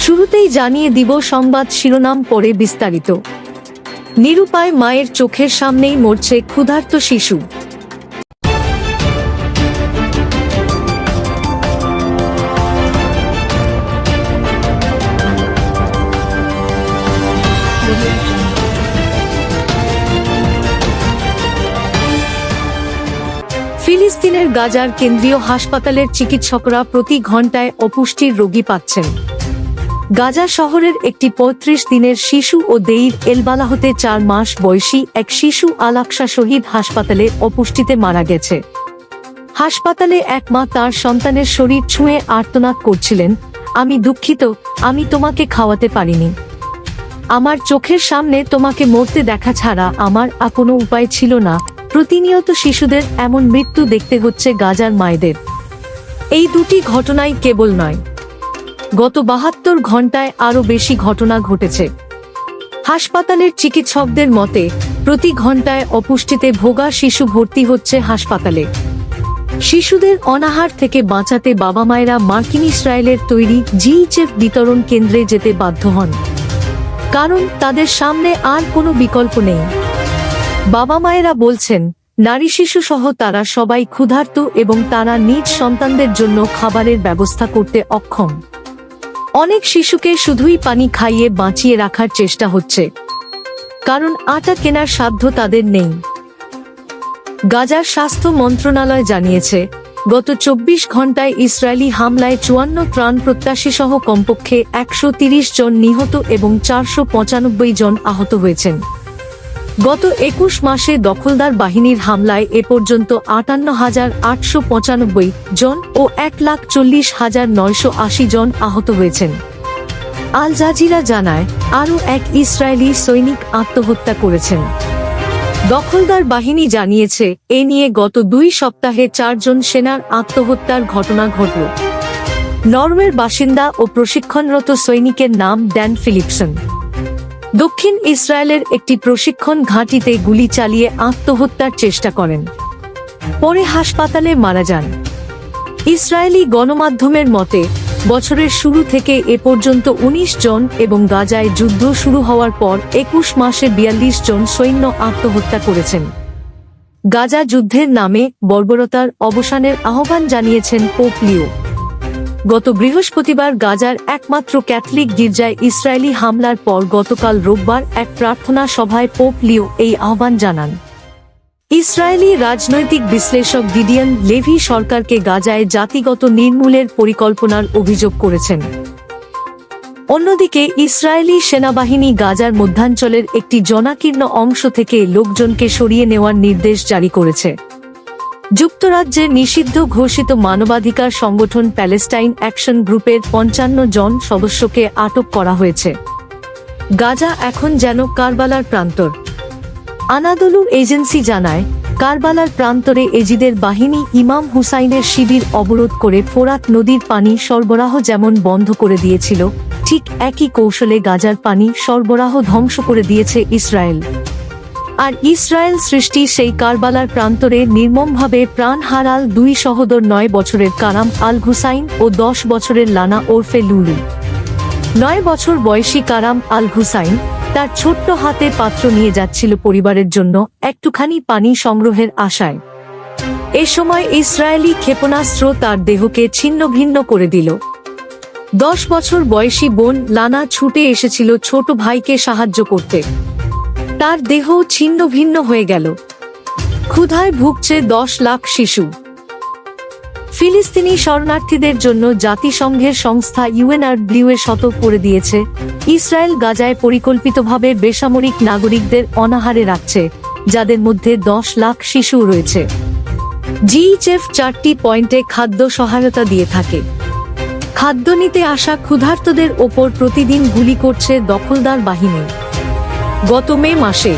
শুরুতেই জানিয়ে দিব সংবাদ শিরোনাম, পরে বিস্তারিত। নিরুপায় মায়ের চোখের সামনেই মরছে ক্ষুধার্ত শিশু। ফিলিস্তিনের গাজার কেন্দ্রীয় হাসপাতালের চিকিৎসকরা প্রতি ঘন্টায় অপুষ্টির রোগী পাচ্ছেন। গাজা শহরের একটি ৩৫ দিনের শিশু ও দেইর এলবালাহতে ৪ মাস বয়সী এক শিশু আল আকসা শহীদ হাসপাতালে অপুষ্টিতে মারা গেছে। হাসপাতালে এক মা তার সন্তানের শরীর ছুঁয়ে আর্তনাদ করছিলেন, আমি দুঃখিত, আমি তোমাকে খাওয়াতে পারিনি। আমার চোখের সামনে তোমাকে মরতে দেখা ছাড়া আমার আর কোনো উপায় ছিল না। প্রতিনিয়ত শিশুদের এমন মৃত্যু দেখতে হচ্ছে গাজার মায়েদের। এই দুটি ঘটনাই কেবল নয়, গত ৭২ ঘন্টায় আরও বেশি ঘটনা ঘটেছে। হাসপাতালের চিকিৎসকদের মতে প্রতি ঘন্টায় অপুষ্টিতে ভোগা শিশু ভর্তি হচ্ছে হাসপাতালে। শিশুদের অনাহার থেকে বাঁচাতে বাবা মায়েরা মার্কিন ইসরায়েলের তৈরি জিএইচএফ বিতরণ কেন্দ্রে যেতে বাধ্য হন, কারণ তাদের সামনে আর কোনো বিকল্প নেই। বাবা মায়েরা বলছেন, নারী শিশু সহ তারা সবাই ক্ষুধার্ত এবং তারা নিজ সন্তানদের জন্য খাবারের ব্যবস্থা করতে অক্ষম। অনেক শিশুকে শুধুই পানি খাইয়ে বাঁচিয়ে রাখার চেষ্টা হচ্ছে, কারণ আটা কেনার সাধ্য তাদের নেই। গাজার স্বাস্থ্য মন্ত্রণালয় জানিয়েছে, গত ২৪ ঘন্টায় ইসরায়েলি হামলায় ৫৪ ত্রাণ প্রত্যাশী সহ কমপক্ষে ১৩০ জন নিহত এবং ৪৯৫ জন আহত হয়েছেন। গত ২১ মাসে দখলদার বাহিনীর হামলায় এ পর্যন্ত ৫৮,৮৯৫ জন ও ১,৪০,৯৮০ জন আহত হয়েছেন। আল জাজিরা জানায়, আরও এক ইসরায়েলি সৈনিক আত্মহত্যা করেছেন। দখলদার বাহিনী জানিয়েছে, এ নিয়ে গত ২ সপ্তাহে ৪ জন সেনার আত্মহত্যার ঘটনা ঘটল। নরওয়ের বাসিন্দা ও প্রশিক্ষণরত সৈনিকের নাম ড্যান ফিলিপসন। দক্ষিণ ইসরায়েলের একটি প্রশিক্ষণ ঘাঁটিতে গুলি চালিয়ে আত্মহত্যার চেষ্টা করেন, পরে হাসপাতালে মারা যান। ইসরায়েলি গণমাধ্যমের মতে, বছরের শুরু থেকে এ পর্যন্ত ১৯ জন এবং গাজায় যুদ্ধ শুরু হওয়ার পর ২১ মাসে ৪২ জন সৈন্য আত্মহত্যা করেছেন। গাজা যুদ্ধের নামে বর্বরতার অবসানের আহ্বান জানিয়েছেন পোপ লিও। গত বৃহস্পতিবার গাজার একমাত্র ক্যাথলিক গির্জায় ইসরায়েলি হামলার পর গতকাল রোববার এক প্রার্থনা সভায় পোপ লিও এই আহ্বান জানান। ইসরায়েলি রাজনৈতিক বিশ্লেষক গিডিয়ন লেভি সরকারকে গাজায় জাতিগত নির্মূলের পরিকল্পনার অভিযোগ করেছেন। অন্যদিকে ইসরায়েলি সেনাবাহিনী গাজার মধ্যাঞ্চলের একটি জনাকীর্ণ অংশ থেকে লোকজনকে সরিয়ে নেওয়ার নির্দেশ জারি করেছে। যুক্তরাজ্যের নিষিদ্ধ ঘোষিত মানবাধিকার সংগঠন প্যালেস্টাইন অ্যাকশন গ্রুপের ৫৫ জন সদস্যকে আটক করা হয়েছে। গাজা এখন যেন কারবালার প্রান্তর। আনাদোলু এজেন্সি জানায়, কারবালার প্রান্তরে এজিদের বাহিনী ইমাম হুসাইনের শিবির অবরোধ করে ফোরাত নদীর পানি সরবরাহ যেমন বন্ধ করে দিয়েছিল, ঠিক একই কৌশলে গাজার পানি সরবরাহ ধ্বংস করে দিয়েছে ইসরায়েল। আর ইসরায়েল সৃষ্টি সেই কারবালার প্রান্তরে নির্মমভাবে প্রাণ হারাল ২ সহোদর ৯ বছরের কারাম আল হুসাইন ও ১০ বছরের লানা ওরফে লুলু। ৯ বছর বয়সী কারাম আল হুসাইন তার ছোট্ট হাতে পাত্র নিয়ে যাচ্ছিল পরিবারের জন্য একটুখানি পানি সংগ্রহের আশায়। এ সময় ইসরায়েলি ক্ষেপণাস্ত্র তার দেহকে ছিন্ন ভিন্ন করে দিল। ১০ বছর বয়সী বোন লানা ছুটে এসেছিল ছোট ভাইকে সাহায্য করতে। তার দেহ ছিন্ন ভিন্ন হয়ে গেল। ক্ষুধায় ভুগছে ১০ লাখ শিশু। ফিলিস্তিনি শরণার্থীদের জন্য জাতিসংঘের সংস্থা ইউএনআরডব্লিউ সতর্ক করে দিয়েছে, ইসরায়েল গাজায় পরিকল্পিতভাবে বেসামরিক নাগরিকদের অনাহারে রাখছে, যাদের মধ্যে ১০ লাখ শিশু রয়েছে। জিএইচএফ ৪টি পয়েন্টে খাদ্য সহায়তা দিয়ে থাকে। খাদ্য নিতে আসা ক্ষুধার্তদের ওপর প্রতিদিন গুলি করছে দখলদার বাহিনী। গত মে মাসে